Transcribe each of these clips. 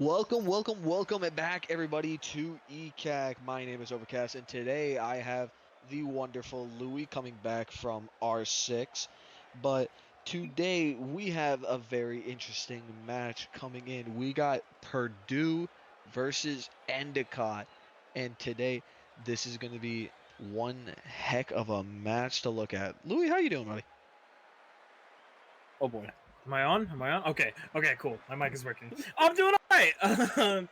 Welcome it back, everybody, to ECAC. My name is Overcast, and today I have the wonderful Louis coming back from R6. But today we have a very interesting match coming in. We got Purdue versus Endicott, and today this is going to be one heck of a match to look at. Louis, how you doing, buddy? Oh boy. Am I on? Am I on? Okay. Okay, cool. My mic is working. I'm doing all right.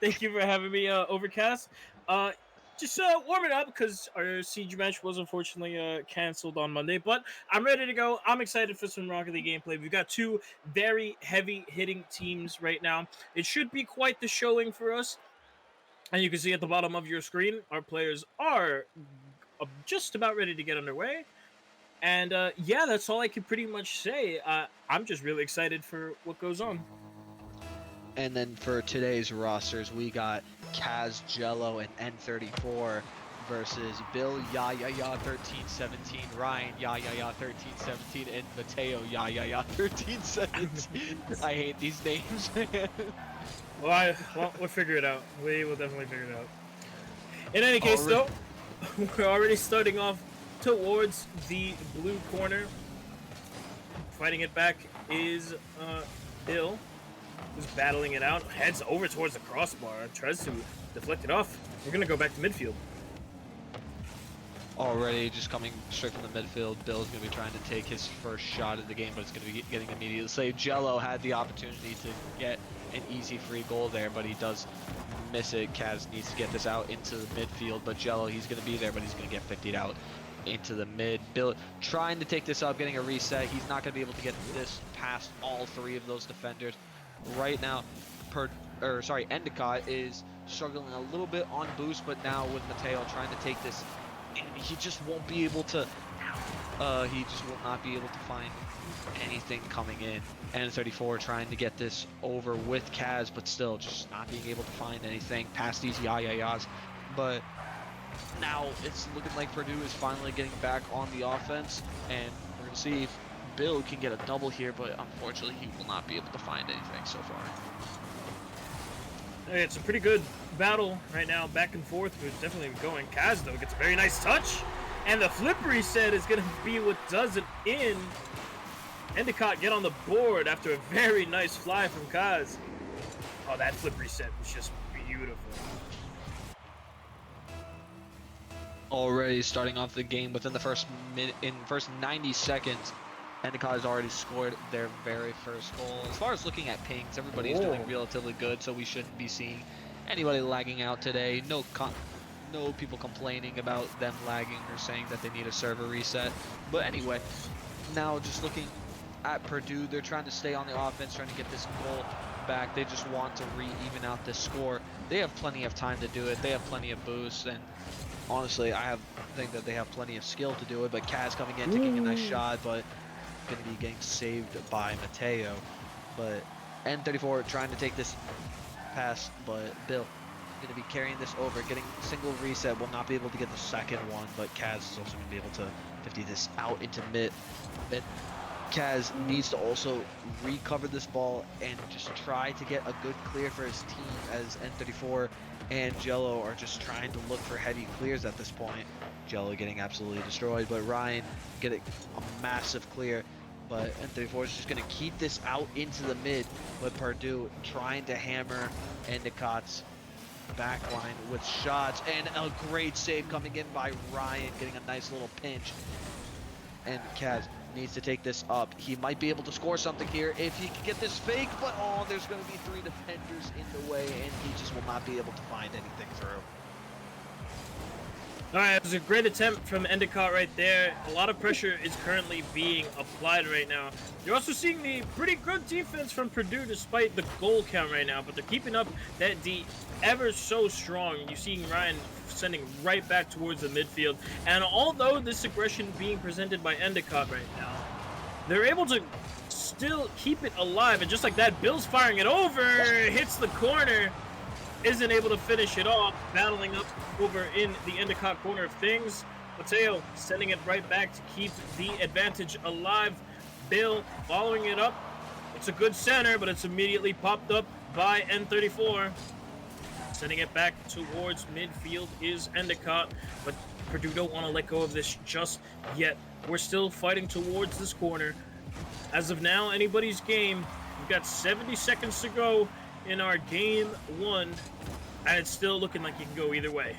Thank you for having me, Overcast. Just warming up because our siege match was unfortunately canceled on Monday, but I'm ready to go. I'm excited for some Rocket League gameplay. We've got two very heavy hitting teams right now. It should be quite the showing for us. And you can see at the bottom of your screen, our players are just about ready to get underway. And yeah, that's all I can pretty much say. I'm just really excited for what goes on. And then for today's rosters, we got Kaz Jello and N34 versus Bill Ya 1317, Ryan Ya 1317, and Mateo Ya 1317. I hate these names, man. Well, we'll figure it out. We will definitely figure it out. In any case, Alright. though, we're already starting off towards the blue corner. Fighting it back is Bill, who's battling it out. Heads over towards the crossbar, tries to deflect it off. We're gonna go back to midfield. Already just coming straight from the midfield. Bill's going to be trying to take his first shot of the game, but it's going to be getting immediately saved. Jello had the opportunity to get an easy free goal there, but he does miss it. Kaz needs to get this out into the midfield, but Jello, he's going to be there, but he's going to get 50'd out into the mid. Bill trying to take this up, getting a reset. He's not going to be able to get this past all three of those defenders. Right now, Endicott is struggling a little bit on boost, but now with Mateo trying to take this, and he just won't be able to, he just will not be able to find anything coming in. N34 trying to get this over with Kaz, but still just not being able to find anything past these yas. But now it's looking like Purdue is finally getting back on the offense, and we're going to see if Bill can get a double here, but unfortunately he will not be able to find anything so far. Hey, it's a pretty good battle right now, back and forth. We're definitely going. Kaz, though, gets a very nice touch. And the flip reset is going to be what does it in. Endicott get on the board after a very nice fly from Kaz. Oh, that flip reset was just beautiful. Already starting off the game within the first 90 seconds, Endicott has already scored their very first goal. As far as looking at pings, everybody's doing relatively good, so we shouldn't be seeing anybody lagging out today. No people complaining about them lagging or saying that they need a server reset. But anyway, now just looking at Purdue, they're trying to stay on the offense, trying to get this goal back. They just want to even out this score. They have plenty of time to do it. They have plenty of boosts, and honestly, I think that they have plenty of skill to do it. But Kaz coming in, taking a nice shot, but going to be getting saved by Mateo. But N34 trying to take this pass, but Bill going to be carrying this over, getting single reset, will not be able to get the second one, but Kaz is also going to be able to 50 this out into mid. Kaz needs to also recover this ball and just try to get a good clear for his team, as N34 and Jello are just trying to look for heavy clears at this point. Jello getting absolutely destroyed, but Ryan getting a massive clear. But N34 is just going to keep this out into the mid, but Purdue trying to hammer Endicott's backline with shots, and a great save coming in by Ryan, getting a nice little pinch. And Kaz needs to take this up. He might be able to score something here if he can get this fake, but oh, there's going to be three defenders in the way, and he just will not be able to find anything through. All right, it was a great attempt from Endicott right there. A lot of pressure is currently being applied right now. You're also seeing the pretty good defense from Purdue despite the goal count right now, but they're keeping up that D ever so strong. You're seeing Ryan sending right back towards the midfield. And although this aggression being presented by Endicott right now, they're able to still keep it alive. And just like that, Bill's firing it over, hits the corner, isn't able to finish it off, battling up over in the Endicott corner of things. Mateo sending it right back to keep the advantage alive. Bill following it up. It's a good center, but it's immediately popped up by N34. Sending it back towards midfield is Endicott, but Purdue don't want to let go of this just yet. We're still fighting towards this corner. As of now, anybody's game. We've got 70 seconds to go in our game 1, and it's still looking like you can go either way.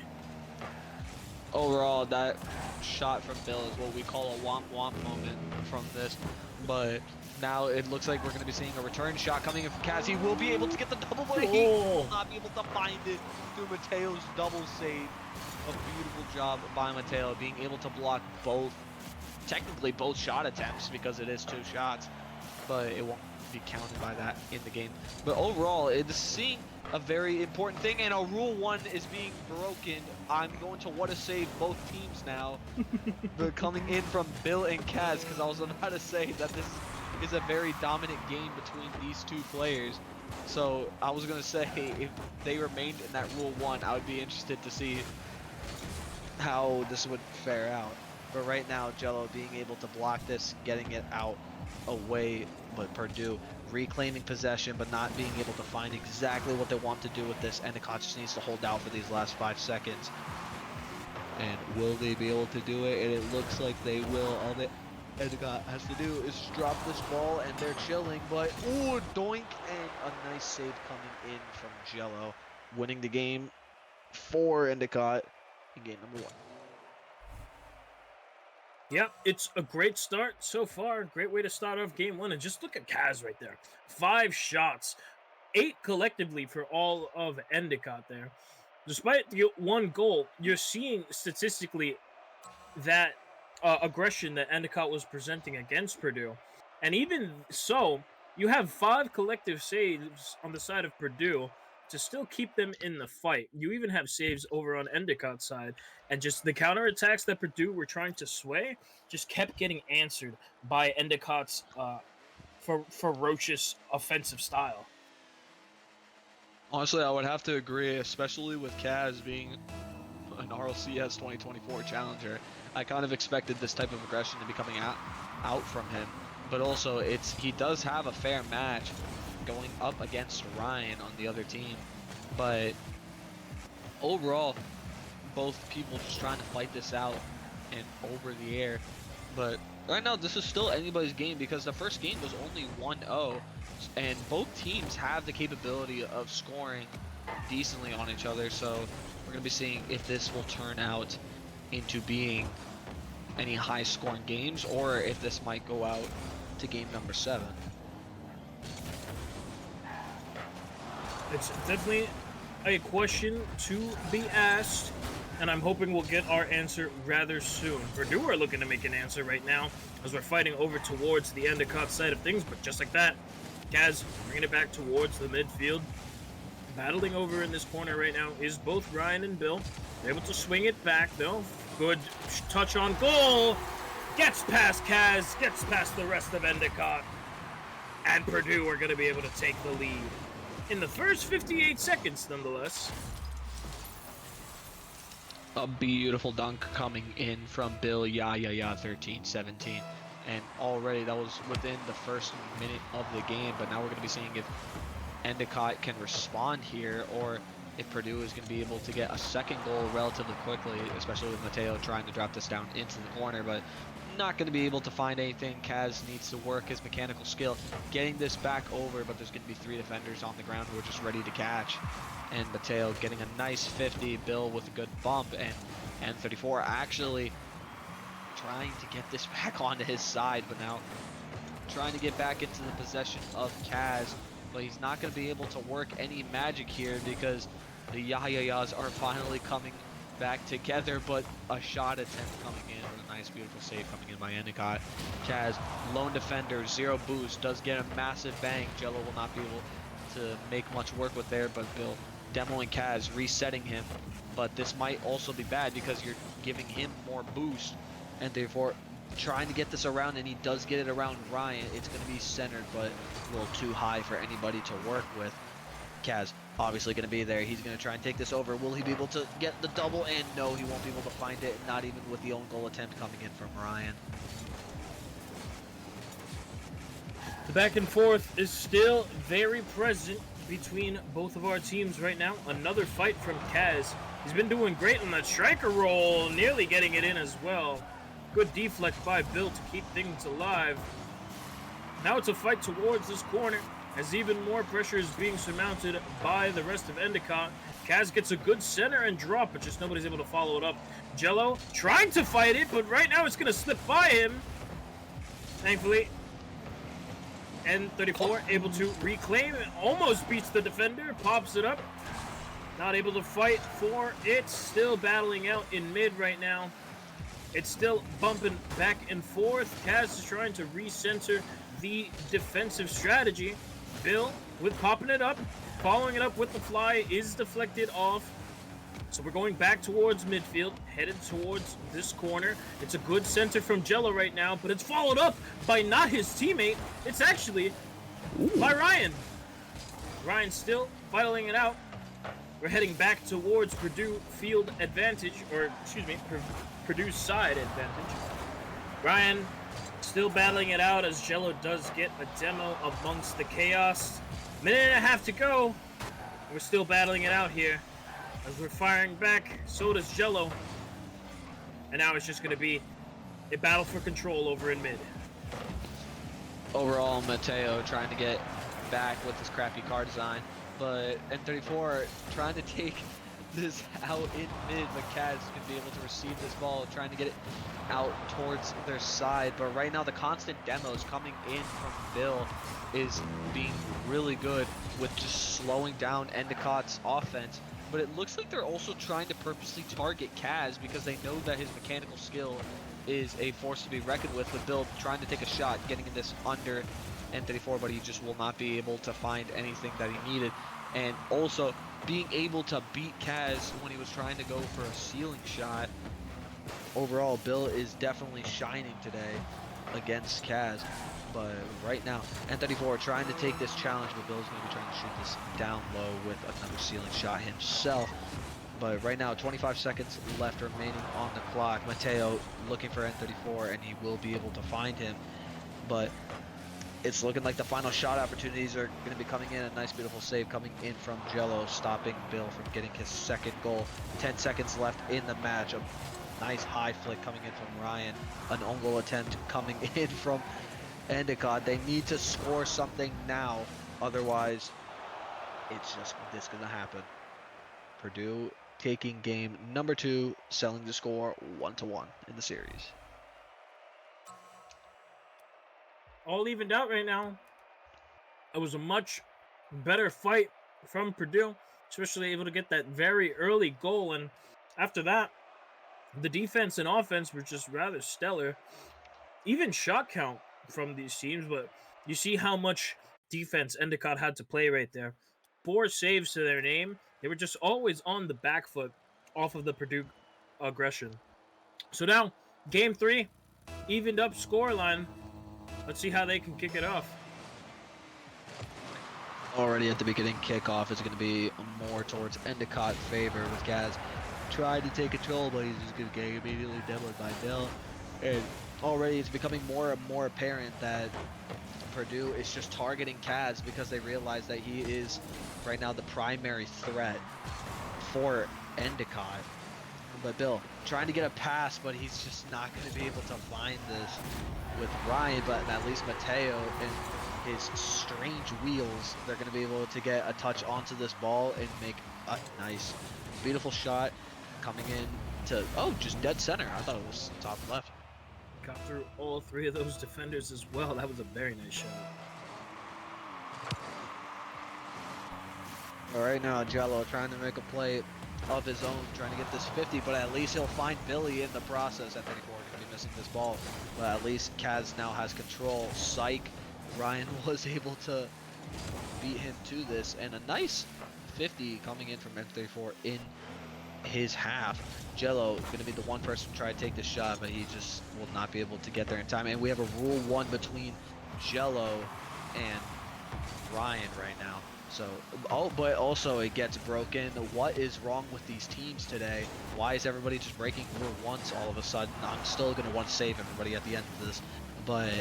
Overall, that shot from Bill is what we call a womp-womp moment from this, but now it looks like we're going to be seeing a return shot coming in from Kaz. He will be able to get the double, but he will not be able to find it through Mateo's double save. A beautiful job by Mateo, being able to block both, technically both shot attempts, because it is 2 shots, but it won't be counted by that in the game. But overall, it's seeing a very important thing, and a rule 1 is being broken. I'm going to what a save both teams now. But coming in from Bill and Kaz, because I was about to say that this is a very dominant game between these 2 players. So I was going to say, if they remained in that rule 1, I would be interested to see how this would fare out. But right now, Jello being able to block this, getting it out away, but Purdue reclaiming possession, but not being able to find exactly what they want to do with this. Endicott just needs to hold out for these last 5 seconds. And will they be able to do it? And it looks like they will. All that Endicott has to do is drop this ball, and they're chilling. But, ooh, doink, and a nice save coming in from Jello, winning the game for Endicott in game number 1. Yep, it's a great start so far. Great way to start off game 1. And just look at Kaz right there. 5 shots, 8 collectively for all of Endicott there. Despite the 1 goal, you're seeing statistically that aggression that Endicott was presenting against Purdue. And even so, you have 5 collective saves on the side of Purdue to still keep them in the fight. You even have saves over on Endicott's side. And just the counterattacks that Purdue were trying to sway just kept getting answered by Endicott's ferocious offensive style. Honestly, I would have to agree, especially with Kaz being an RLCS 2024 challenger. I kind of expected this type of aggression to be coming out from him. But also, he does have a fair match going up against Ryan on the other team. But overall, both people just trying to fight this out and over the air. But right now, this is still anybody's game, because the first game was only 1-0, and both teams have the capability of scoring decently on each other. So we're going to be seeing if this will turn out into being any high-scoring games, or if this might go out to game number 7. It's definitely a question to be asked, and I'm hoping we'll get our answer rather soon. Purdue are looking to make an answer right now as we're fighting over towards the Endicott side of things, but just like that, Kaz bringing it back towards the midfield. Battling over in this corner right now is both Ryan and Bill. They're able to swing it back, though. Good touch on goal. Gets past Kaz, gets past the rest of Endicott. And Purdue are going to be able to take the lead in the first 58 seconds, nonetheless. A beautiful dunk coming in from Bill, 13-17. And already that was within the first minute of the game, but now we're going to be seeing if Endicott can respond here, or if Purdue is going to be able to get a second goal relatively quickly, especially with Mateo trying to drop this down into the corner, but not going to be able to find anything. Kaz needs to work his mechanical skill, getting this back over, but there's going to be 3 defenders on the ground who are just ready to catch. And Mateo getting a nice 50, Bill with a good bump, and N34 actually trying to get this back onto his side, but now trying to get back into the possession of Kaz, but he's not going to be able to work any magic here because the Yayayas are finally coming back together, but a shot attempt coming in with a nice beautiful save coming in by Endicott. Kaz, lone defender, 0 boost, does get a massive bang. Jello will not be able to make much work with there, but Bill demoing Kaz, resetting him, but this might also be bad because you're giving him more boost, and therefore trying to get this around, and he does get it around Ryan. It's going to be centered, but a little too high for anybody to work with. Kaz obviously going to be there. He's going to try and take this over. Will he be able to get the double? And no, he won't be able to find it, not even with the own goal attempt coming in from Ryan. The back and forth is still very present. between both of our teams right now. Another fight from Kaz. He's been doing great on that striker roll, nearly getting it in as well. Good deflect by Bill to keep things alive. Now it's a fight towards this corner as even more pressure is being surmounted by the rest of Endicott. Kaz gets a good center and drop, but just nobody's able to follow it up. Jello trying to fight it, but right now it's going to slip by him. Thankfully, N34 able to reclaim it, almost beats the defender, pops it up. Not able to fight for it, still battling out in mid right now. It's still bumping back and forth. Kaz is trying to recenter the defensive strategy. Bill with popping it up, following it up with the fly, is deflected off. So we're going back towards midfield, headed towards this corner. It's a good center from Jello right now, but it's followed up by not his teammate. It's actually by Ryan. Ryan still fighting it out. We're heading back towards Purdue field advantage, or excuse me, Purdue side advantage. Ryan still battling it out as Jello does get a demo amongst the chaos. Minute and a half to go. We're still battling it out here. As we're firing back, so does Jello. And now it's just going to be a battle for control over in mid. Overall, Mateo trying to get back with his crappy car design, but N34 trying to take this out in mid, but Kaz is going to be able to receive this ball, trying to get it out towards their side. But right now, the constant demos coming in from Bill is being really good with just slowing down Endicott's offense. But it looks like they're also trying to purposely target Kaz because they know that his mechanical skill is a force to be reckoned with Bill trying to take a shot, getting in this under N34, but he just will not be able to find anything that he needed. And also being able to beat Kaz when he was trying to go for a ceiling shot. Overall, Bill is definitely shining today against Kaz. But right now, N34 trying to take this challenge, but Bill's going to be trying to shoot this down low with another ceiling shot himself. But right now, 25 seconds left remaining on the clock. Mateo looking for N34, and he will be able to find him. But it's looking like the final shot opportunities are going to be coming in. A nice, beautiful save coming in from Jello, stopping Bill from getting his second goal. 10 seconds left in the match. A nice high flick coming in from Ryan. An own goal attempt coming in from Endicott. They need to score something now, otherwise it's just this gonna happen. Purdue taking game number 2, selling the score 1-1 in the series. All evened out right now. It was a much better fight from Purdue, especially able to get that very early goal, and after that the defense and offense were just rather stellar. Even shot count from these teams, but you see how much defense Endicott had to play right there. 4 saves to their name. They were just always on the back foot off of the Purdue aggression. So now, game 3, evened up scoreline. Let's see how they can kick it off. Already at the beginning, kickoff is going to be more towards Endicott favor, with Kaz trying to take control, but he's just going to get immediately demoed by Bill. And already it's becoming more and more apparent that Purdue is just targeting Kaz because they realize that he is right now the primary threat for Endicott. But Bill trying to get a pass, but he's just not going to be able to find this with Ryan. But at least Mateo and his strange wheels, they're going to be able to get a touch onto this ball and make a nice, beautiful shot coming in to, oh, just dead center. I thought it was top left. Got through all 3 of those defenders as well. That was a very nice shot. All right, now Jello trying to make a play of his own, trying to get this 50, but at least he'll find Billy in the process. I think we're going to be missing this ball, but at least Kaz now has control. Psych, Ryan was able to beat him to this, and a nice 50 coming in from N34 in his half. Jello going to be the one person to try to take the shot, but he just will not be able to get there in time. And we have a rule 1 between Jello and Ryan right now. So, oh, but also it gets broken. What is wrong with these teams today? Why is everybody just breaking rule 1s all of a sudden? I'm still going to want to save everybody at the end of this, but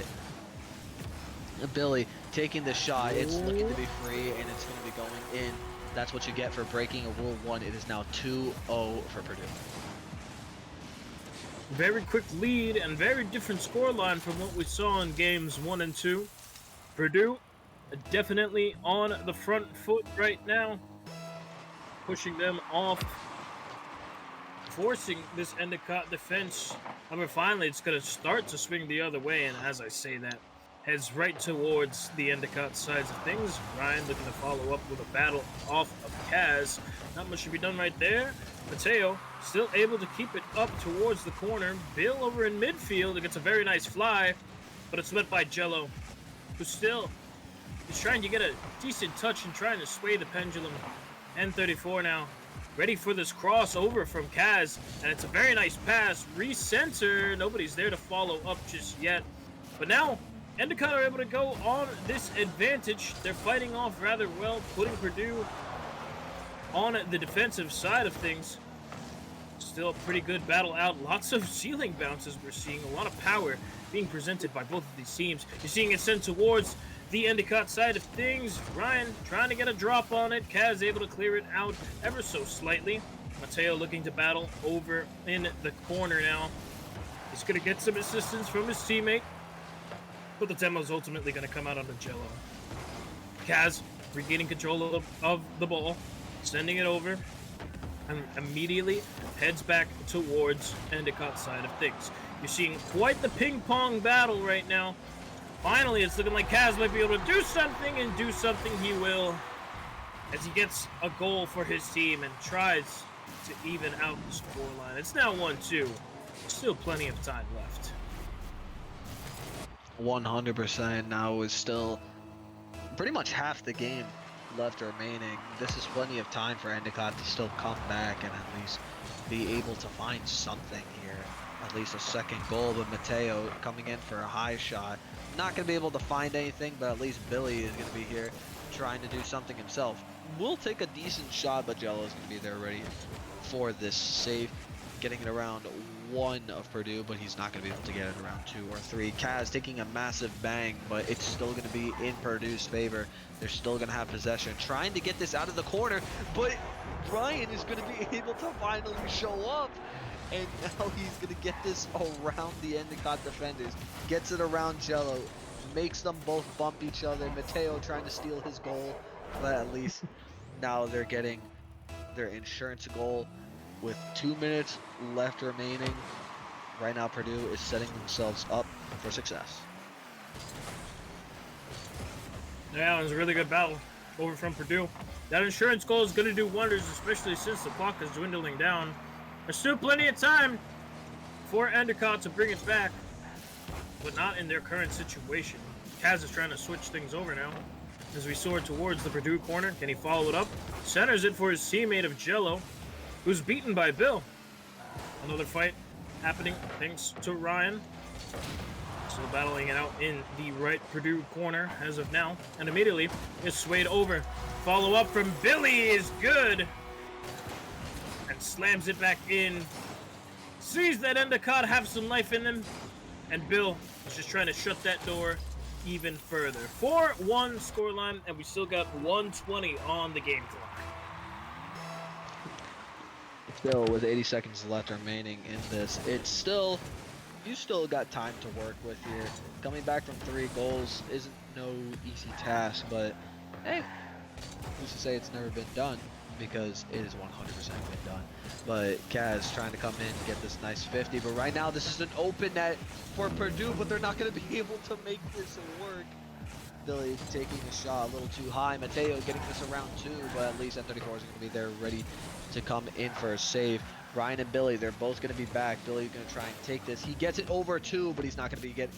Billy taking the shot. It's looking to be free, and it's going to be going in. That's what you get for breaking a Rule 1. It is now 2-0 for Purdue. Very quick lead and very different scoreline from what we saw in games 1 and 2. Purdue definitely on the front foot right now, pushing them off, forcing this Endicott defense. However, finally, it's going to start to swing the other way, and as I say that, heads right towards the Endicott sides of things. Ryan looking to follow up with a battle off of Kaz. Not much should be done right there. Mateo still able to keep it up towards the corner. Bill over in midfield. It gets a very nice fly, but it's met by Jello, who still is trying to get a decent touch and trying to sway the pendulum. N34 now ready for this crossover from Kaz, and it's a very nice pass. Recenter. Nobody's there to follow up just yet. But now Endicott are able to go on this advantage. They're fighting off rather well, putting Purdue on the defensive side of things. Still a pretty good battle out. Lots of ceiling bounces we're seeing. A lot of power being presented by both of these teams. You're seeing it sent towards the Endicott side of things. Ryan trying to get a drop on it. Kaz able to clear it out ever so slightly. Mateo looking to battle over in the corner now. He's going to get some assistance from his teammate, but the demo's ultimately going to come out on the Jello. Kaz regaining control of the ball, sending it over, and immediately heads back towards Endicott side of things. You're seeing quite the ping-pong battle right now. Finally, it's looking like Kaz might be able to do something, and do something he will, as he gets a goal for his team and tries to even out the scoreline. It's now 1-2. Still plenty of time left. 100% now is still pretty much half the game left remaining. This is plenty of time for Endicott to still come back and at least be able to find something here. At least a second goal, but Mateo coming in for a high shot. Not going to be able to find anything, but at least Billy is going to be here trying to do something himself. Will take a decent shot, but Jello is going to be there ready for this save. Getting it around 1 of Purdue, but he's not going to be able to get it around 2 or 3. Kaz taking a massive bang, but it's still going to be in Purdue's favor. They're still going to have possession. Trying to get this out of the corner, but Ryan is going to be able to finally show up. And now he's going to get this around the Endicott defenders. Gets it around Jello. Makes them both bump each other. Mateo trying to steal his goal, but at least now they're getting their insurance goal with 2 minutes left remaining. Right now Purdue is setting themselves up for success. Yeah, it was a really good battle over from Purdue. That insurance goal is going to do wonders, especially since the clock is dwindling down. There's still plenty of time for Endicott to bring it back, but not in their current situation. Kaz is trying to switch things over now as we soar towards the Purdue corner. Can he follow it up? Centers it for his teammate of Jello, who's beaten by Bill. Another fight happening thanks to Ryan. Still battling it out in the right Purdue corner as of now. And immediately is swayed over. Follow up from Billy is good. And slams it back in. Sees that Endicott have some life in them. And Bill is just trying to shut that door even further. 4-1 scoreline, and we still got 1:20 on the game clock. Still, with 80 seconds left remaining in this, you still got time to work with here. Coming back from 3 goals isn't no easy task, but hey, who's to say it's never been done? Because it is 100% been done. But Kaz trying to come in and get this nice 50, but right now this is an open net for Purdue, but they're not going to be able to make this work. Billy taking a shot a little too high. Mateo getting this around 2, but at least N34 is going to be there ready to come in for a save. Ryan and Billy, they're both going to be back. Billy's going to try and take this. He gets it over 2, but he's not going to be getting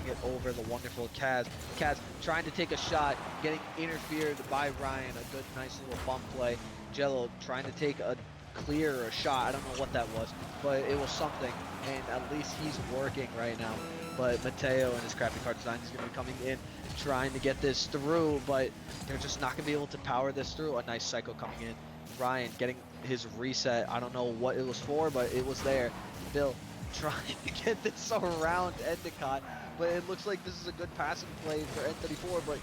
it over the wonderful Kaz. Kaz trying to take a shot, getting interfered by Ryan. A good, nice little bump play. Jello trying to take a clear or a shot. I don't know what that was, but it was something, and at least he's working right now. But Mateo and his crappy card design is going to be coming in, trying to get this through, but they're just not going to be able to power this through. A nice cycle coming in. Ryan getting his reset. I don't know what it was for, but it was there. Bill trying to get this around Endicott, but it looks like this is a good passing play for N34, but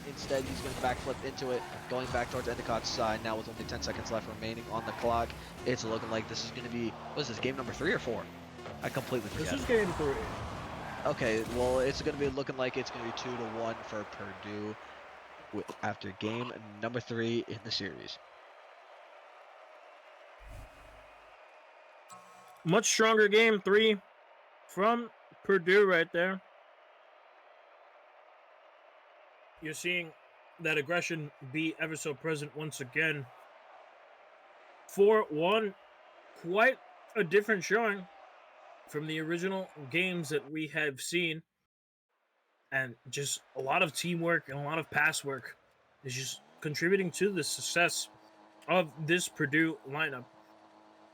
instead he's going to backflip into it, going back towards Endicott's side. Now with only 10 seconds left remaining on the clock, it's looking like this is going to be, what is this, game number 3 or 4? I completely forget. This is game 3. Okay, well, it's going to be looking like it's going to be 2-1 for Purdue after game number 3 in the series. Much stronger game 3 from Purdue right there. You're seeing that aggression be ever so present once again. 4-1, quite a different showing from the original games that we have seen. And just a lot of teamwork and a lot of pass work is just contributing to the success of this Purdue lineup.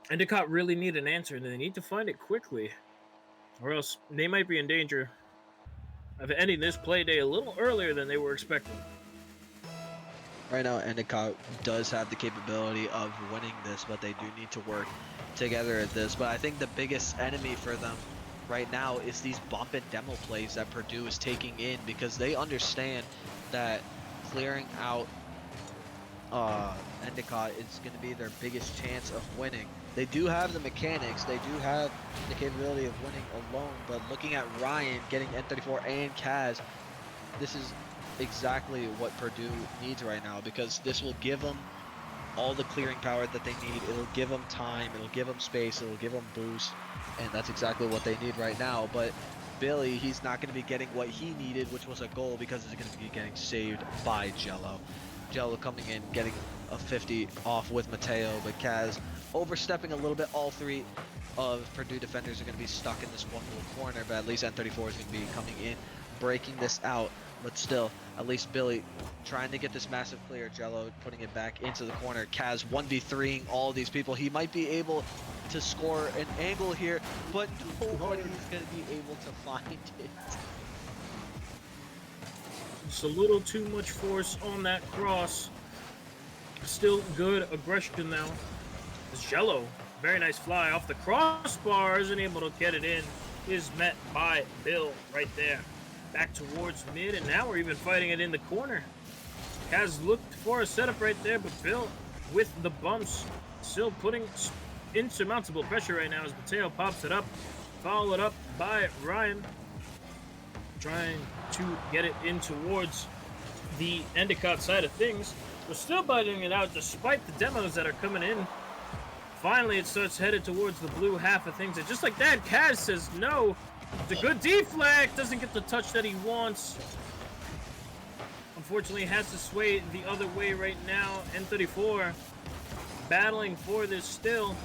Endicott really need an answer, and they need to find it quickly, or else they might be in danger of ending this play day a little earlier than they were expecting. Right now, Endicott does have the capability of winning this, but they do need to work together at this. But I think the biggest enemy for them right now is these bump and demo plays that Purdue is taking in, because they understand that clearing out Endicott is going to be their biggest chance of winning. They do have the mechanics, they do have the capability of winning alone, but looking at Ryan getting N34 and Kaz, this is exactly what Purdue needs right now, because this will give them all the clearing power that they need. It'll give them time, it'll give them space, it'll give them boost, and that's exactly what they need right now. But Billy, he's not going to be getting what he needed, which was a goal, because he's going to be getting saved by Jello. Jello coming in, getting a 50 off with Mateo, but Kaz overstepping a little bit. All 3 of Purdue defenders are going to be stuck in this one little corner, but at least N34 is going to be coming in, breaking this out. But still, at least Billy trying to get this massive clear. Jello putting it back into the corner. Kaz 1v3ing all these people. He might be able to score an angle here, but nobody's going to be able to find it. Just a little too much force on that cross. Still good aggression now. It's Jello, very nice fly off the crossbar, isn't able to get it in. Is met by Bill right there. Back towards mid, and now we're even fighting it in the corner. Kaz looked for a setup right there, but Bill with the bumps still putting insurmountable pressure right now as Mateo pops it up, followed up by Ryan, trying to get it in towards the Endicott side of things. We're still biting it out despite the demos that are coming in. Finally, it starts headed towards the blue half of things, and just like that, Kaz says no. It's a good deflect, doesn't get the touch that he wants. Unfortunately, has to sway the other way right now. N34 battling for this still.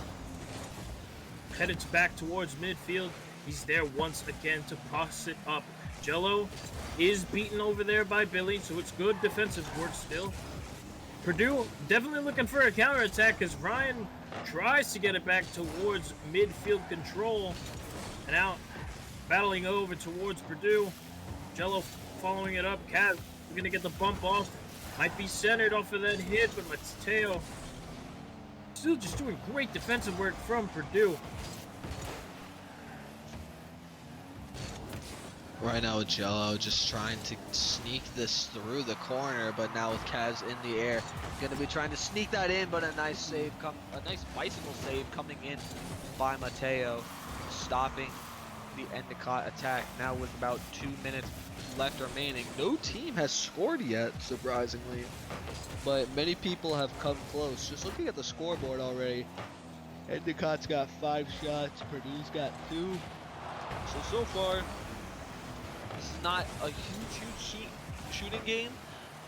Headed back towards midfield. He's there once again to pass it up. Jello is beaten over there by Billy, so it's good defensive work still. Purdue definitely looking for a counterattack as Ryan tries to get it back towards midfield control. And out, battling over towards Purdue. Jello following it up. Kaz going to get the bump off. Might be centered off of that hit, but Mateo still just doing great defensive work from Purdue. Right now with Jello just trying to sneak this through the corner, but now with Kaz in the air, gonna be trying to sneak that in, but a nice save, a nice bicycle save coming in by Mateo, stopping the Endicott attack. Now with about 2 minutes left remaining, no team has scored yet, surprisingly, but many people have come close. Just looking at the scoreboard already, Endicott's got 5 shots, Purdue's got 2. So far, this is not a huge shooting game,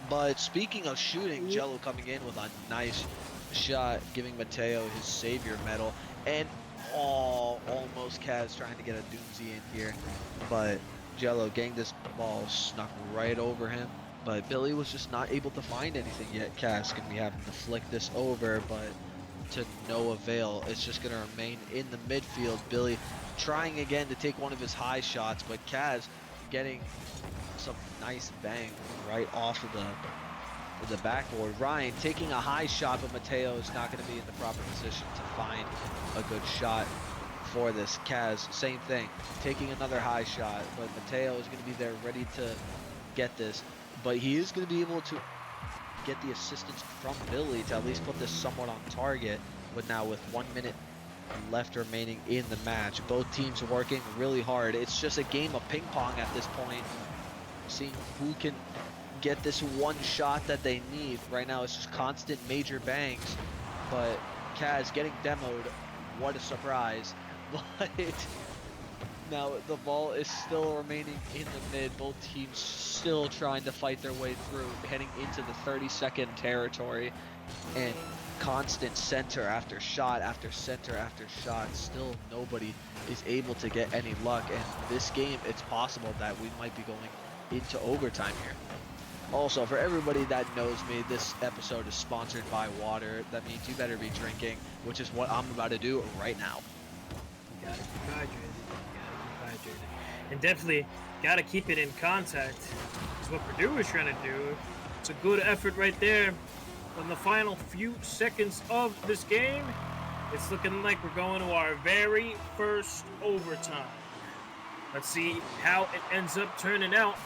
but speaking of shooting, Jello coming in with a nice shot, giving Mateo his savior medal, and almost Kaz trying to get a doozy in here, but Jello getting this ball snuck right over him, but Billy was just not able to find anything yet. Kaz gonna be having to flick this over, but to no avail. It's just gonna remain in the midfield. Billy trying again to take one of his high shots, but Kaz getting some nice bang right off of the backboard. Ryan taking a high shot, but Mateo is not going to be in the proper position to find a good shot for this. Kaz, same thing, taking another high shot, but Mateo is going to be there ready to get this. But he is going to be able to get the assistance from Billy to at least put this somewhat on target. But now with 1 minute left remaining in the match, both teams working really hard. It's just a game of ping pong at this point, seeing who can get this one shot that they need. Right now it's just constant major bangs, but Kaz getting demoed, what a surprise. But now the ball is still remaining in the mid, both teams still trying to fight their way through, heading into the 30-second territory, and constant center after shot after center after shot. Still nobody is able to get any luck, and this game, it's possible that we might be going into overtime here. Also, for everybody that knows me, this episode is sponsored by water. That means you better be drinking, which is what I'm about to do right now. You gotta keep hydrated. You gotta keep hydrated. And definitely gotta keep it in contact. Is what Purdue is trying to do. It's a good effort right there. In the final few seconds of this game, it's looking like we're going to our very first overtime. Let's see how it ends up turning out.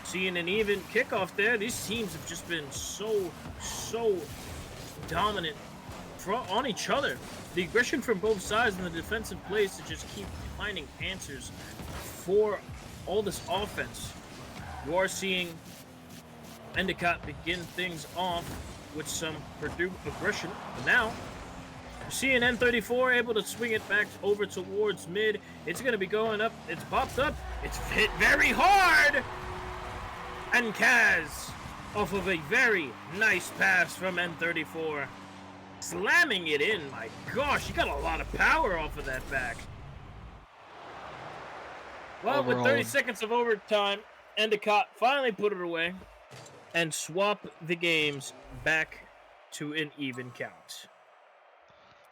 Seeing an even kickoff there. These teams have just been so dominant on each other. The aggression from both sides and the defensive plays to just keep finding answers for all this offense. You are seeing Endicott begin things off with some Purdue aggression. But now, we're seeing N34 able to swing it back over towards mid. It's going to be going up. It's popped up. It's hit very hard. And Kaz, off of a very nice pass from N34, slamming it in. My gosh, you got a lot of power off of that back. Well, with 30 seconds of overtime, Endicott finally put it away and swap the games back to an even count.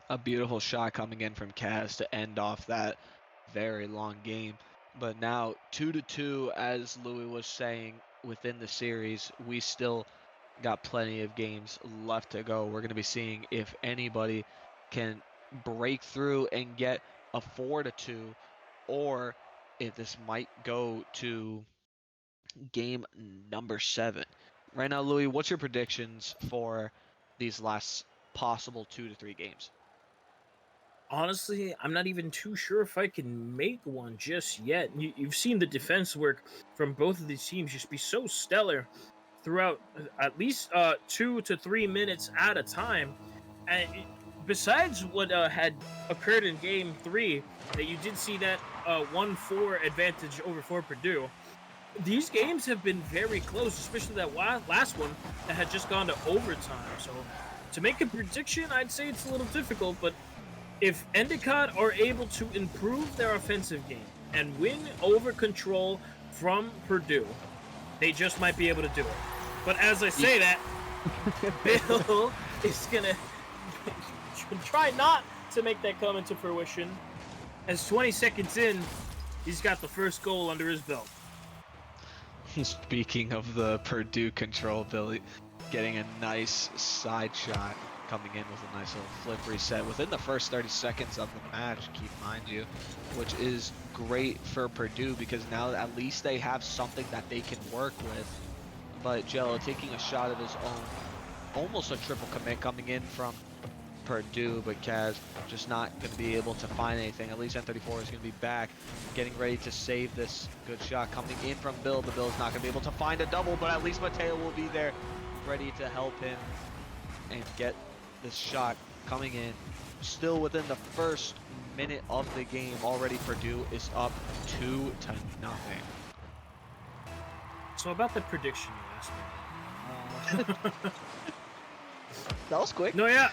A beautiful shot coming in from Kaz to end off that very long game. But now 2-2, as Louis was saying, within the series, we still got plenty of games left to go. We're going to be seeing if anybody can break through and get a 4-2, or if this might go to game number 7. Right now, Louis, what's your predictions for these last possible 2 to 3 games? Honestly, I'm not even too sure if I can make one just yet. You've seen the defense work from both of these teams just be so stellar throughout at least 2 to 3 minutes at a time. And besides what had occurred in Game 3, that you did see that 1-4 advantage over for Purdue, these games have been very close, especially that last one that had just gone to overtime. So to make a prediction, I'd say it's a little difficult, but if Endicott are able to improve their offensive game and win over control from Purdue, they just might be able to do it. But as I say that, Bill is going to try not to make that come into fruition. As 20 seconds in, he's got the first goal under his belt. Speaking of the Purdue control, Billy getting a nice side shot, coming in with a nice little flip reset within the first 30 seconds of the match, keep mind you, which is great for Purdue because now at least they have something that they can work with. But Jello taking a shot of his own, almost a triple commit coming in from Purdue, but Kaz just not going to be able to find anything. At least N34 is going to be back, getting ready to save this good shot coming in from Bill. The Bill's not going to be able to find a double, but at least Mateo will be there ready to help him and get this shot coming in. Still within the first minute of the game, already Purdue is up 2-0. So about the prediction you asked me. That was quick. No, yeah.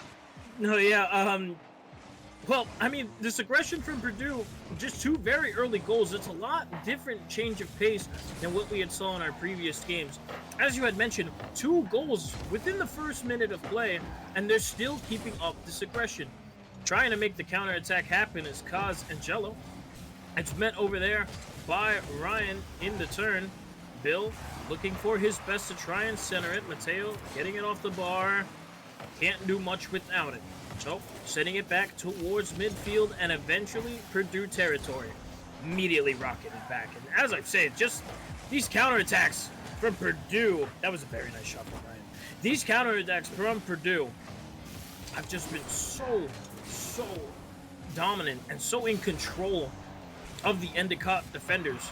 Well, I mean, this aggression from Purdue, just 2 very early goals. It's a lot different change of pace than what we had saw in our previous games. As you had mentioned, 2 goals within the first minute of play, and they're still keeping up this aggression. Trying to make the counterattack happen is Kaz and Jello. It's met over there by Ryan in the turn. Bill looking for his best to try and center it. Mateo getting it off the bar. Can't do much without it. So, sending it back towards midfield and eventually Purdue territory. Immediately rocketing it back. And as I've said, just these counterattacks from Purdue. That was a very nice shot from Ryan. These counterattacks from Purdue have just been so dominant and so in control of the Endicott defenders.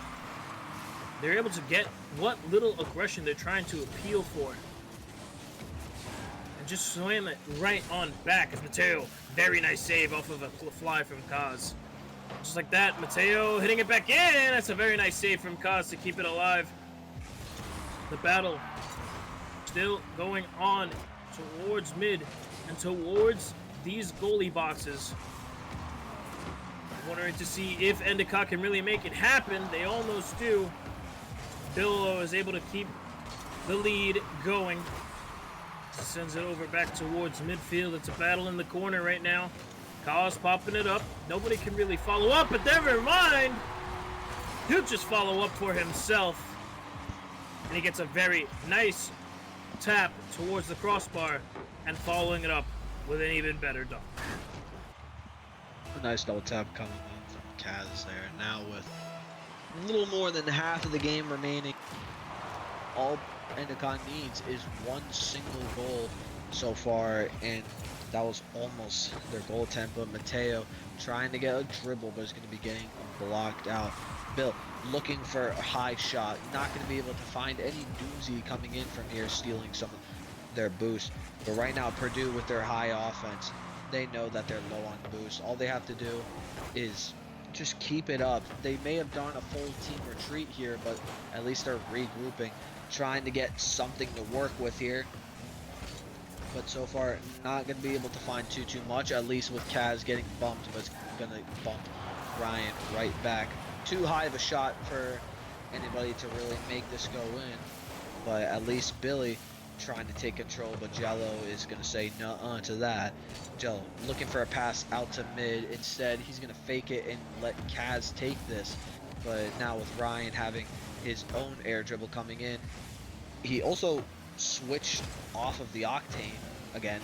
They're able to get what little aggression they're trying to appeal for. And just slam it right on back as Mateo. Very nice save off of a fly from Kaz. Just like that, Mateo hitting it back in. That's a very nice save from Kaz to keep it alive. The battle still going on towards mid and towards these goalie boxes. Wondering to see if Endicott can really make it happen. They almost do. Bill is able to keep the lead going. Sends it over back towards midfield. It's a battle in the corner right now. Kaz popping it up. Nobody can really follow up, but never mind. He'll just follow up for himself. And he gets a very nice tap towards the crossbar and following it up with an even better dunk. A nice double tap coming in from Kaz there. Now with a little more than half of the game remaining, all Endicott needs is one single goal so far, and that was almost their goal attempt. But Mateo trying to get a dribble, but is going to be getting blocked out. Bill looking for a high shot, not going to be able to find any doozy coming in from here, stealing some of their boost. But right now, Purdue with their high offense, they know that they're low on boost. All they have to do is just keep it up. They may have done a full team retreat here, but at least they're regrouping, trying to get something to work with here. But so far, not going to be able to find too much, at least with Kaz getting bumped, but it's going to bump Ryan right back. Too high of a shot for anybody to really make this go in, but at least Billy trying to take control, but Jello is going to say nuh-uh to that. Jello looking for a pass out to mid. Instead, he's going to fake it and let Kaz take this. But now with Ryan having his own air dribble coming in, he also switched off of the Octane again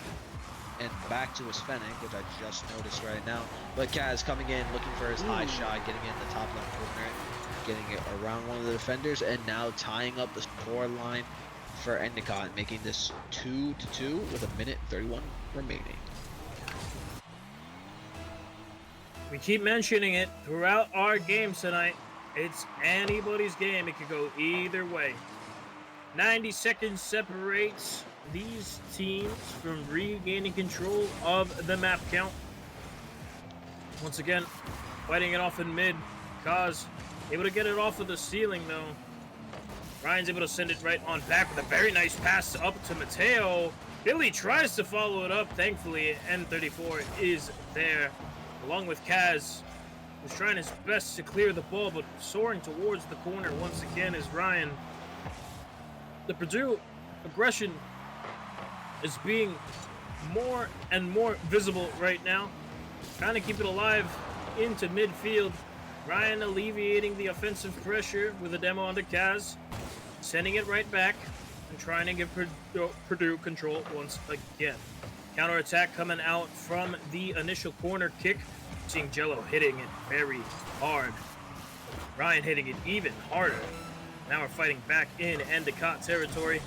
and back to his Fennec, which I just noticed right now. But Kaz coming in, looking for his high shot, getting it in the top left corner, getting it around one of the defenders, and now tying up the score line for Endicott, making this 2-2 with a minute 31 remaining. We keep mentioning it throughout our games tonight. It's anybody's game. It could go either way. 90 seconds separates these teams from regaining control of the map count. Once again, fighting it off in mid. Kaz able to get it off of the ceiling though. Ryan's able to send it right on back with a very nice pass up to Mateo. Billy tries to follow it up. Thankfully, N34 is there, along with Kaz, who's trying his best to clear the ball, but soaring towards the corner once again is Ryan. The Purdue aggression is being more and more visible right now. Trying to keep it alive into midfield. Ryan alleviating the offensive pressure with a demo onto Kaz. Sending it right back and trying to give Purdue control once again. Counterattack coming out from the initial corner kick. Seeing Jello hitting it very hard. Ryan hitting it even harder. Now we're fighting back in Endicott territory.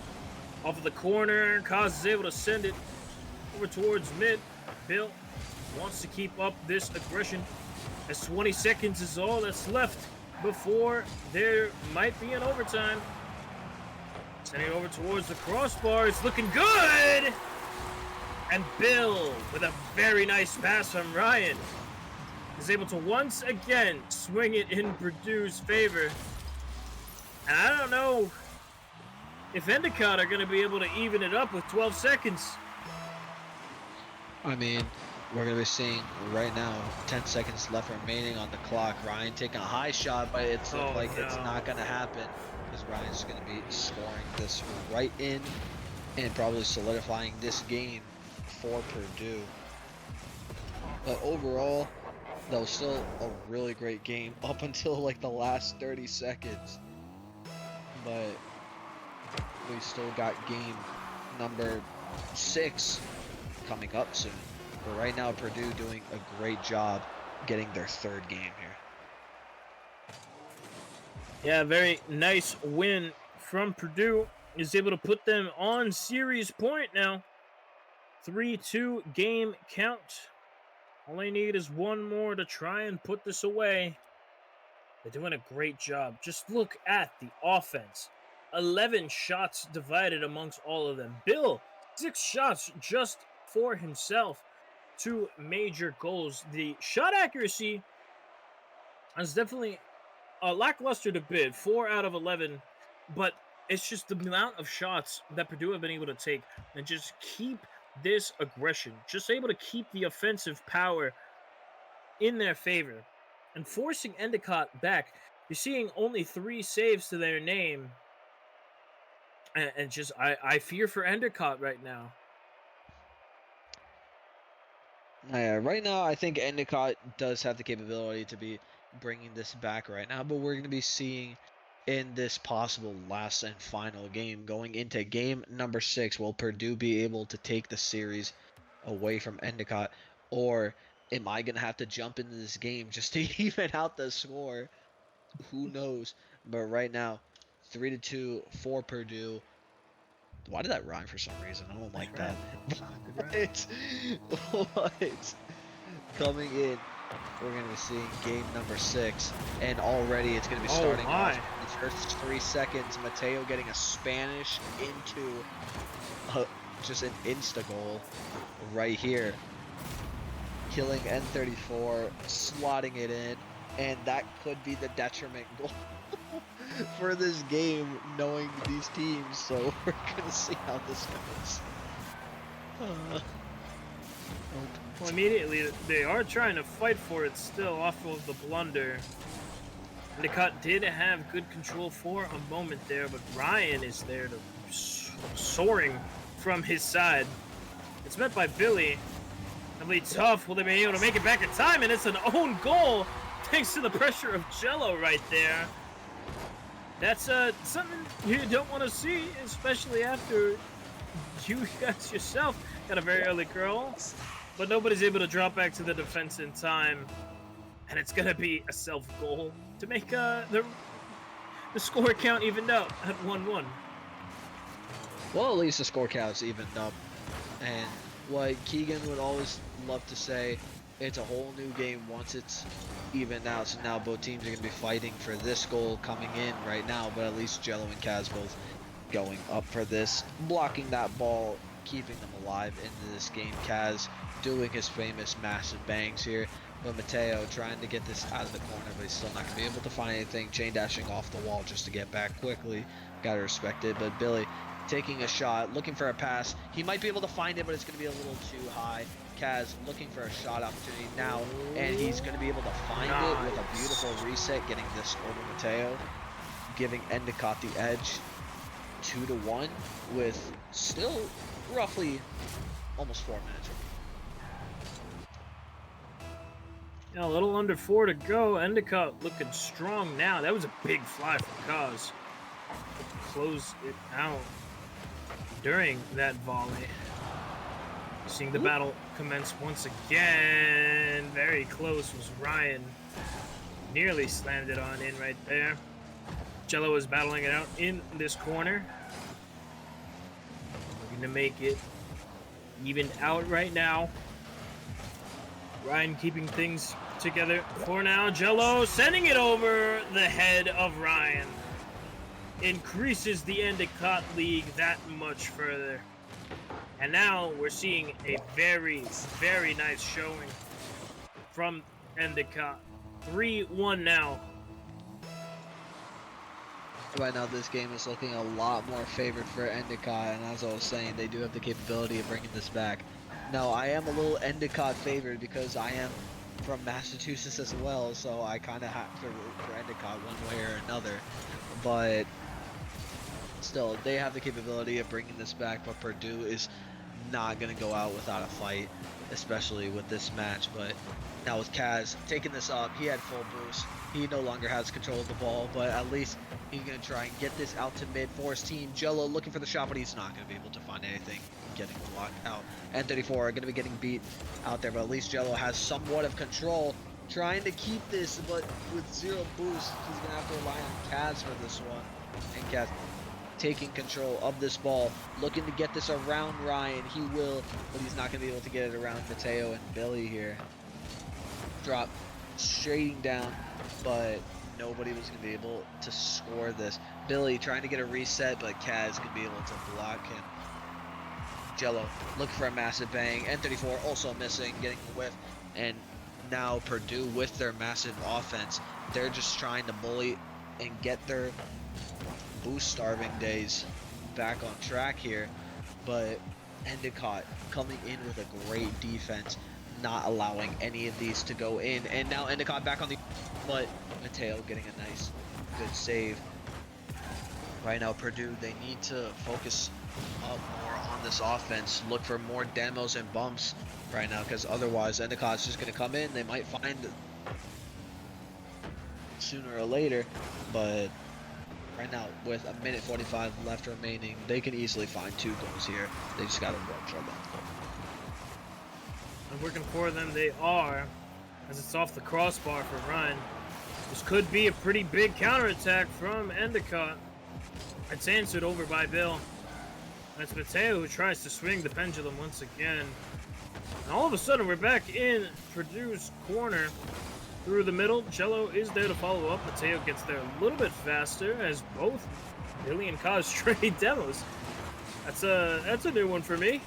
Off of the corner, Kaz is able to send it over towards mid. Bill wants to keep up this aggression, as 20 seconds is all that's left before there might be an overtime. Sending it over towards the crossbar. It's looking good! And Bill, with a very nice pass from Ryan, is able to once again swing it in Purdue's favor. And I don't know if Endicott are going to be able to even it up with 12 seconds. I mean, we're going to be seeing right now 10 seconds left remaining on the clock. Ryan taking a high shot, but it's it's not going to happen, because Ryan's going to be scoring this right in and probably solidifying this game for Purdue. But overall, that was still a really great game up until like the last 30 seconds. But we still got game number 6 coming up soon. But right now, Purdue doing a great job getting their 3rd game here. Yeah, very nice win from Purdue. Is able to put them on series point now. 3-2 game count. All they need is one more to try and put this away. They're doing a great job. Just look at the offense. 11 shots divided amongst all of them. Bill, 6 shots just for himself. 2 major goals. The shot accuracy is definitely lackluster a bit. 4 out of 11. But it's just the amount of shots that Purdue have been able to take and just keep this aggression. Just able to keep the offensive power in their favor. And forcing Endicott back. You're seeing only 3 saves to their name. And just, I fear for Endicott right now. Right now, I think Endicott does have the capability to be bringing this back right now, but we're going to be seeing in this possible last and final game, going into game number 6, will Purdue be able to take the series away from Endicott, or am I going to have to jump into this game just to even out the score? Who knows? But right now, 3-2 for Purdue. Why did that rhyme for some reason? I don't like that. What? Coming in, we're going to be seeing game number 6, and already it's going to be starting off in the first 3 seconds. Mateo getting a Spanish into just an insta goal right here, killing N34, slotting it in, and that could be the detriment goal for this game, knowing these teams. So we're gonna see how this goes. Well, immediately they are trying to fight for it still off of the blunder. Endicott did have good control for a moment there, but Ryan is there to soaring from his side. It's met by Billy. Heavily tough. Will they be able to make it back in time? And it's an own goal thanks to the pressure of Jello right there. That's something you don't want to see, especially after you guys yourself got a very early curl. But nobody's able to drop back to the defense in time. And it's going to be a self-goal to make the score count evened up at 1-1. Well, at least the score count's evened up. And what Keegan would always love to say, it's a whole new game once it's evened out. So now both teams are going to be fighting for this goal coming in right now. But at least Jello and Kaz both going up for this, blocking that ball, keeping them alive into this game. Kaz doing his famous massive bangs here, but Mateo trying to get this out of the corner, but he's still not going to be able to find anything. Chain dashing off the wall just to get back quickly. Gotta respect it. But Billy taking a shot, looking for a pass. He might be able to find it, but it's going to be a little too high. Kaz looking for a shot opportunity now, and he's going to be able to find it with a beautiful reset, getting this over Mateo, giving Endicott the edge. 2-1 with still roughly almost 4 minutes. Yeah, a little under 4 to go. Endicott looking strong now. That was a big fly for Kaz. Close it out during that volley. Seeing the battle commence once again. Very close was Ryan. Nearly slammed it on in right there. Jello is battling it out in this corner. Looking to make it evened out right now. Ryan keeping things together for now. Jello sending it over the head of Ryan. Increases the Endicott lead that much further. And now we're seeing a very, very nice showing from Endicott. 3-1 now. Right now, this game is looking a lot more favored for Endicott, and as I was saying, they do have the capability of bringing this back. Now, I am a little Endicott favored because I am from Massachusetts as well, so I kind of have to root for Endicott one way or another. But still, they have the capability of bringing this back, but Purdue is not going to go out without a fight, especially with this match. But now with Kaz taking this up, he had full boost. He no longer has control of the ball, but at least He's going to try and get this out to mid for his team. Jello looking for the shot, but he's not going to be able to find anything. Getting blocked out. N34 are going to be getting beat out there, but at least Jello has somewhat of control. Trying to keep this, but with 0 boost, he's going to have to rely on Kaz for this one. And Kaz taking control of this ball, looking to get this around Ryan. He will, but he's not going to be able to get it around Mateo and Billy here. Drop straight down, but nobody was going to be able to score this. Billy trying to get a reset, but Kaz could be able to block him. Jello looking for a massive bang. N34 also missing, getting a whiff. And now Purdue with their massive offense, they're just trying to bully and get their boost starving days back on track here. But Endicott coming in with a great defense, not allowing any of these to go in. And now Endicott back on the, but Mateo getting a nice good save. Right now Purdue, they need to focus up more on this offense, look for more demos and bumps right now, because otherwise Endicott's just going to come in. They might find sooner or later, but right now with a minute 45 left remaining, they can easily find 2 goals here. They just got to work for them. And working for them they are, as it's off the crossbar for Ryan. This could be a pretty big counterattack from Endicott. It's answered over by Bill. And it's Mateo who tries to swing the pendulum once again. And all of a sudden, we're back in Purdue's corner. Through the middle, Jello is there to follow up. Mateo gets there a little bit faster as both Billy and Kaz trade demos. That's a new one for me.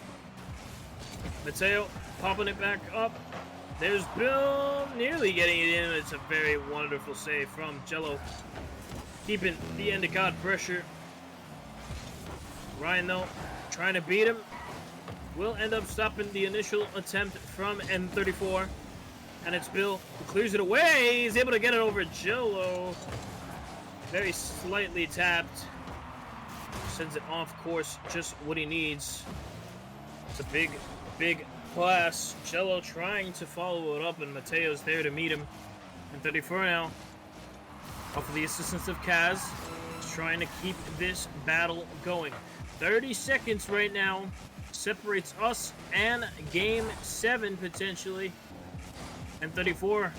Mateo popping it back up. There's Bill nearly getting it in. It's a very wonderful save from Jello, keeping the Endicott pressure. Ryan, though, trying to beat him, will end up stopping the initial attempt from N34. And it's Bill who clears it away. He's able to get it over Jello. Very slightly tapped. Sends it off course, just what he needs. It's a big, big pass. Jello trying to follow it up, and Mateo's there to meet him. N34 now, off of the assistance of Kaz, trying to keep this battle going. 30 seconds right now separates us and Game 7 potentially. And 34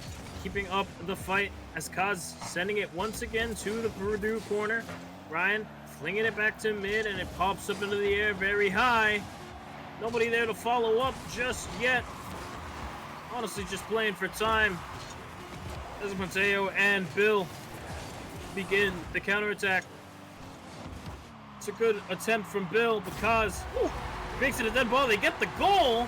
keeping up the fight as Kaz sending it once again to the Purdue corner. Ryan flinging it back to mid, and it pops up into the air very high. Nobody there to follow up just yet. Honestly, just playing for time as Mateo and Bill begin the counterattack. It's a good attempt from Bill because makes it a dead ball. They get the goal,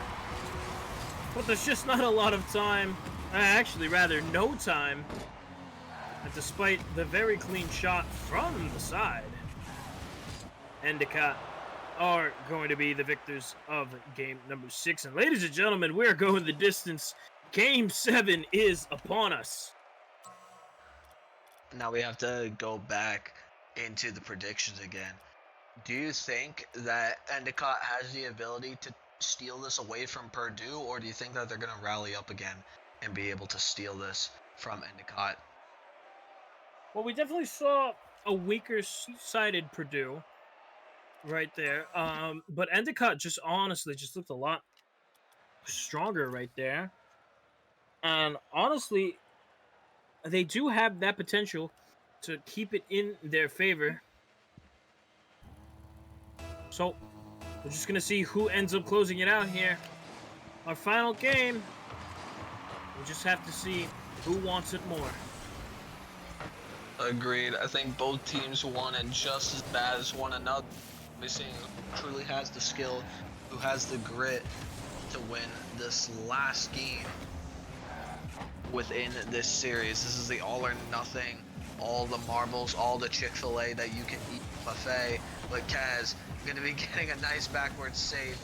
but there's just not a lot of time. Actually, rather no time. And despite the very clean shot from the side, Endicott are going to be the victors of game number 6. And ladies and gentlemen, we're going the distance. Game 7 is upon us. Now we have to go back into the predictions again. Do you think that Endicott has the ability to steal this away from Purdue, or do you think that they're going to rally up again and be able to steal this from Endicott? Well, we definitely saw a weaker-sided Purdue right there. But Endicott just honestly just looked a lot stronger right there. And honestly, they do have that potential to keep it in their favor. So, we're just going to see who ends up closing it out here. Our final game. We just have to see who wants it more. Agreed. I think both teams want it just as bad as one another. We're seeing who truly has the skill, who has the grit to win this last game within this series. This is the all or nothing, all the marbles, all the Chick-fil-A that you can eat buffet. But Kaz going to be getting a nice backward save,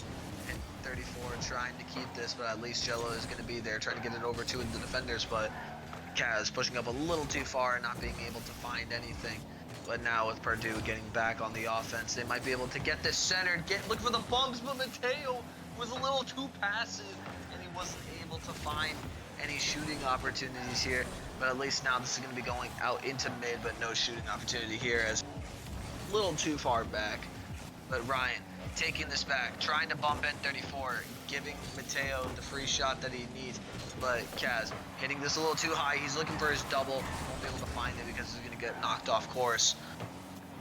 and 34 trying to keep this, but at least Jello is going to be there trying to get it over to the defenders, but Kaz pushing up a little too far and not being able to find anything. But now with Purdue getting back on the offense, they might be able to get this centered, look for the bumps, but Mateo was a little too passive, and he wasn't able to find any shooting opportunities here. But at least now this is going to be going out into mid, but no shooting opportunity here as a little too far back. But Ryan taking this back, trying to bump N34, giving Mateo the free shot that he needs. But Kaz hitting this a little too high. He's looking for his double. Won't be able to find it because he's going to get knocked off course.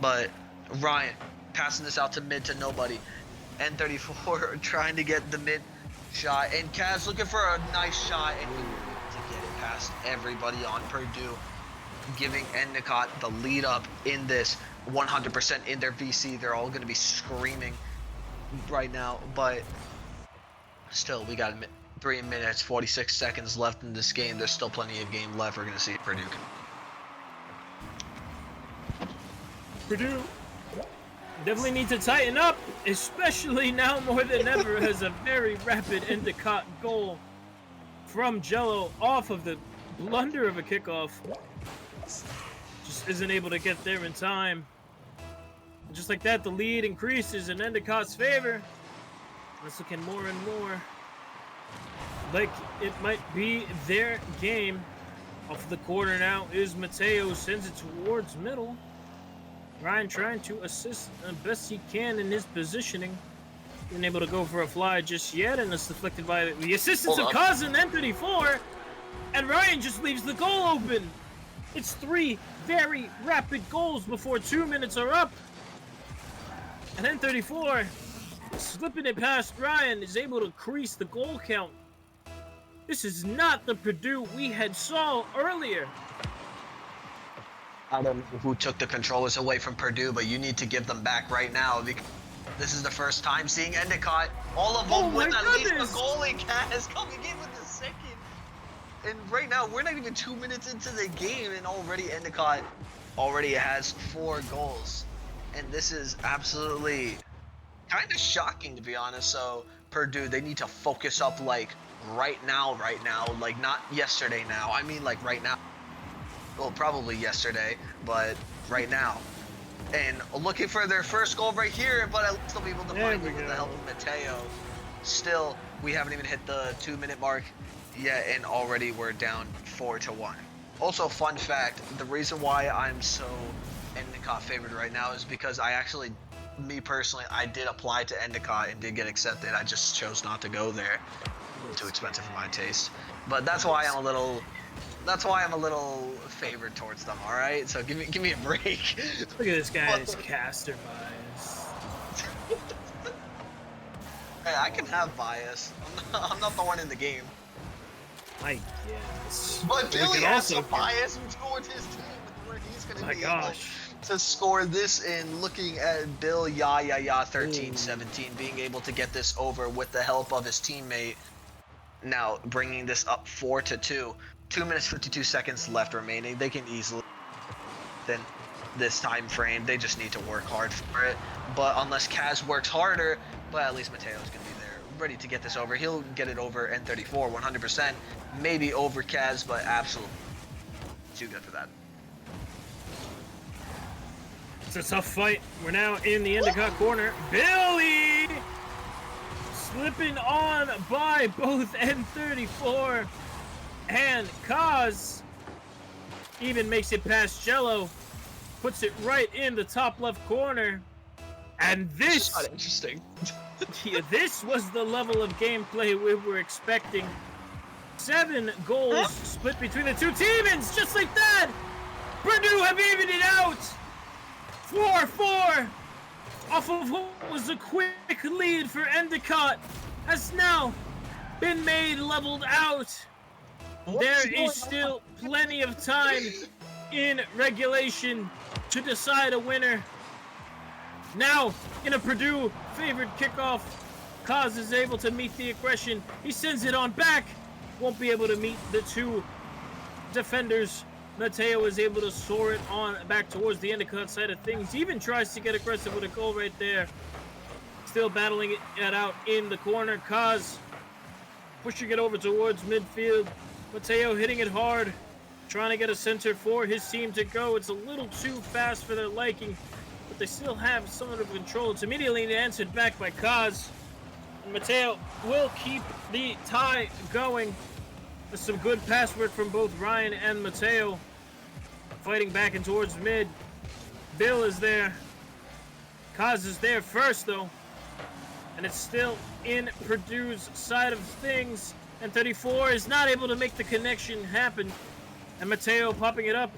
But Ryan passing this out to mid to nobody. N34 trying to get the mid shot. And Kaz looking for a nice shot. And he to get it past everybody on Purdue. Giving Endicott the lead up in this 100% in their VC. They're all going to be screaming right now, but still we got 3 minutes 46 seconds left in this game. There's still plenty of game left. We're going to see Purdue definitely need to tighten up, especially now more than ever as a very rapid Endicott goal from Jello off of the blunder of a kickoff. Just isn't able to get there in time. Just like that, the lead increases in Endicott's favor. It's looking more and more like it might be their game. Off the corner now is Mateo, sends it towards middle. Ryan trying to assist the best he can in his positioning. Isn't able to go for a fly just yet, and it's deflected by the assistance of Cousin N34. And Ryan just leaves the goal open. It's 3 very rapid goals before 2 minutes are up. And N34, slipping it past Ryan, is able to crease the goal count. This is not the Purdue we had saw earlier. I don't know who took the controllers away from Purdue, but you need to give them back right now because this is the first time seeing Endicott. All of them with at least the goalie Kaz coming in with the second. And right now, we're not even 2 minutes into the game, and already Endicott already has 4 goals. And this is absolutely kind of shocking, to be honest. So Purdue, they need to focus up like right now, like not yesterday now. I mean like right now. Well, probably yesterday, but right now. And looking for their first goal right here, but at least they'll be able to find it with the help of Mateo. Still, we haven't even hit the 2-minute mark yet, and already we're down 4-1. Also, fun fact, the reason why I'm so Endicott favored right now is because me personally, I did apply to Endicott and did get accepted. I just chose not to go there. Too expensive for my taste. But that's why I'm a little favored towards them, all right? So give me a break. Look at this guy's caster bias. Hey, I can have bias. I'm not the one in the game. I guess. But Billy has some bias towards his team, where he's going to be able to score this in. Looking at Bill 13-17 being able to get this over with the help of his teammate. Now bringing this up 4-2. 2 minutes 52 seconds left remaining. They can easily within this time frame. They just need to work hard for it. But unless Kaz works harder, but at least Mateo's gonna be there, ready to get this over. He'll get it over N34 100%, maybe over Kaz, but absolutely too good for that. It's a tough fight. We're now in the Endicott corner. Billy slipping on by both N34 and Kaz. Even makes it past Jello, puts it right in the top left corner. And this not interesting. Yeah, this was the level of gameplay we were expecting. 7 goals split between the two teams, just like that. Purdue have evened it out. 4-4 off of what was a quick lead for Endicott has now been made leveled out. There is still plenty of time in regulation to decide a winner. Now, in a Purdue favored kickoff, Kaz is able to meet the aggression. He sends it on back. Won't be able to meet the 2 defenders. Mateo is able to soar it on back towards the Endicott side of things. Even tries to get aggressive with a goal right there. Still battling it out in the corner. Kaz pushing it over towards midfield. Mateo hitting it hard. Trying to get a center for his team to go. It's a little too fast for their liking, but they still have somewhat of control. It's immediately answered back by Kaz. And Mateo will keep the tie going. There's some good pass work from both Ryan and Mateo. Fighting back and towards mid. Bill is there. Kaz is there first, though. And it's still in Purdue's side of things. And 34 is not able to make the connection happen. And Mateo popping it up.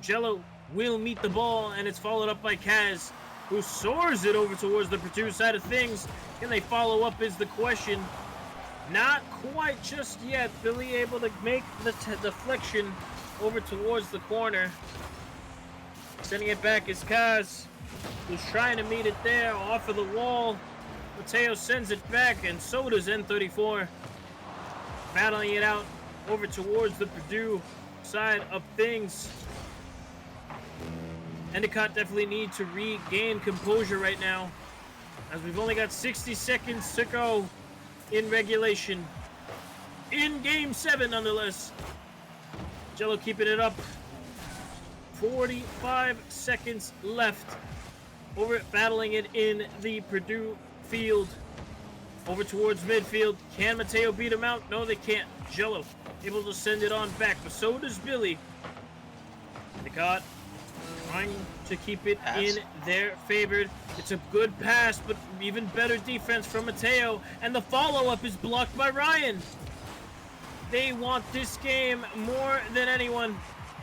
Jello will meet the ball, and it's followed up by Kaz, who soars it over towards the Purdue side of things. Can they follow up is the question. Not quite just yet. Billy able to make the deflection over towards the corner. Sending it back is Kaz, who's trying to meet it there off of the wall. Mateo sends it back, and so does N34. Battling it out over towards the Purdue side of things. Endicott definitely need to regain composure right now, as we've only got 60 seconds to go in regulation. In Game 7, nonetheless. Jello keeping it up. 45 seconds left. Over battling it in the Purdue field. Over towards midfield. Can Mateo beat him out? No, they can't. Jello able to send it on back, but so does Billy. Endicott trying to keep it in their favor. It's a good pass, but even better defense from Mateo. And the follow-up is blocked by Ryan. They want this game more than anyone.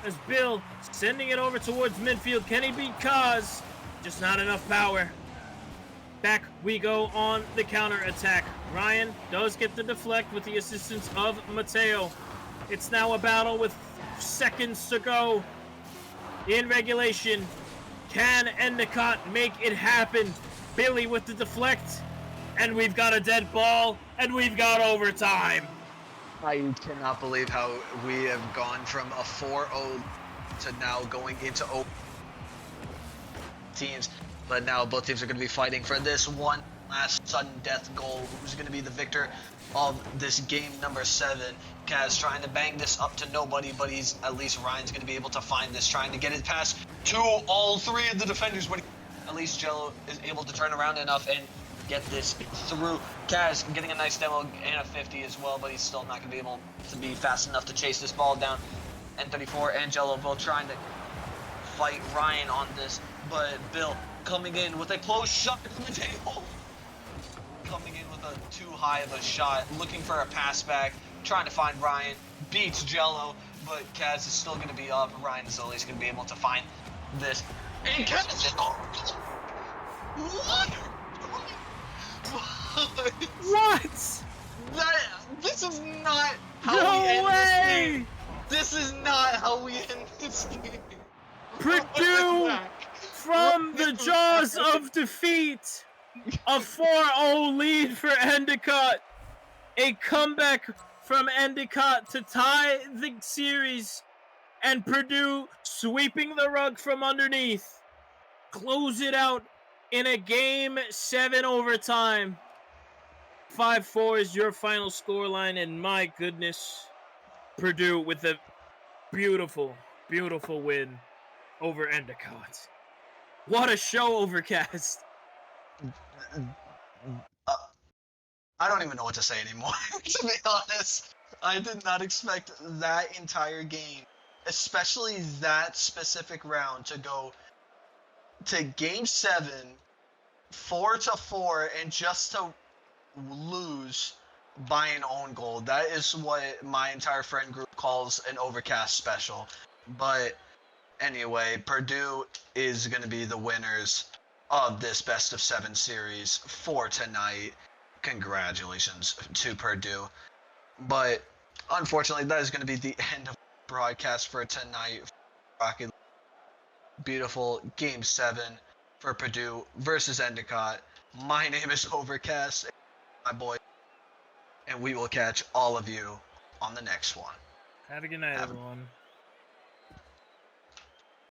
As Bill sending it over towards midfield. Can he beat Kaz? Just not enough power. Back we go on the counter attack. Ryan does get the deflect with the assistance of Mateo. It's now a battle with seconds to go in regulation. Can Endicott make it happen? Billy with the deflect, and we've got a dead ball, and we've got overtime. I cannot believe how we have gone from a 4-0 to now going into teams. But now both teams are going to be fighting for this one last sudden death goal. Who's going to be the victor of this game number 7? Kaz trying to bang this up to nobody, but at least Ryan's going to be able to find this, trying to get it past to all three of the defenders. But at least Jello is able to turn around enough and get this through. Kaz getting a nice demo and a 50 as well, but he's still not going to be able to be fast enough to chase this ball down. N34 and Jello both trying to fight Ryan on this, but Bill coming in with a close shot from the table. Coming in with a too high of a shot, looking for a pass back, trying to find Ryan, beats Jello, but Kaz is still going to be up. Ryan is always going to be able to find this. And Kaz is What? This is not how No we end way! this game. This is not how we end this game. Purdue from the jaws of defeat. A 4-0 lead for Endicott. A comeback from Endicott to tie the series. And Purdue sweeping the rug from underneath. Close it out in a Game 7 overtime. 5-4 is your final scoreline, and my goodness, Purdue with a beautiful, beautiful win over Endicott. What a show, Overcast. I don't even know what to say anymore, to be honest. I did not expect that entire game, especially that specific round, to go to Game 7, 4-4, and just to lose by an own goal. That is what my entire friend group calls an Overcast special. But anyway, Purdue is going to be the winners of this best of 7 series for tonight. Congratulations to Purdue. But unfortunately, that is going to be the end of the broadcast for tonight. Rocket beautiful Game 7 for Purdue versus Endicott. My name is Overcast, my boy, and we will catch all of you on the next one. Have a good night, everyone.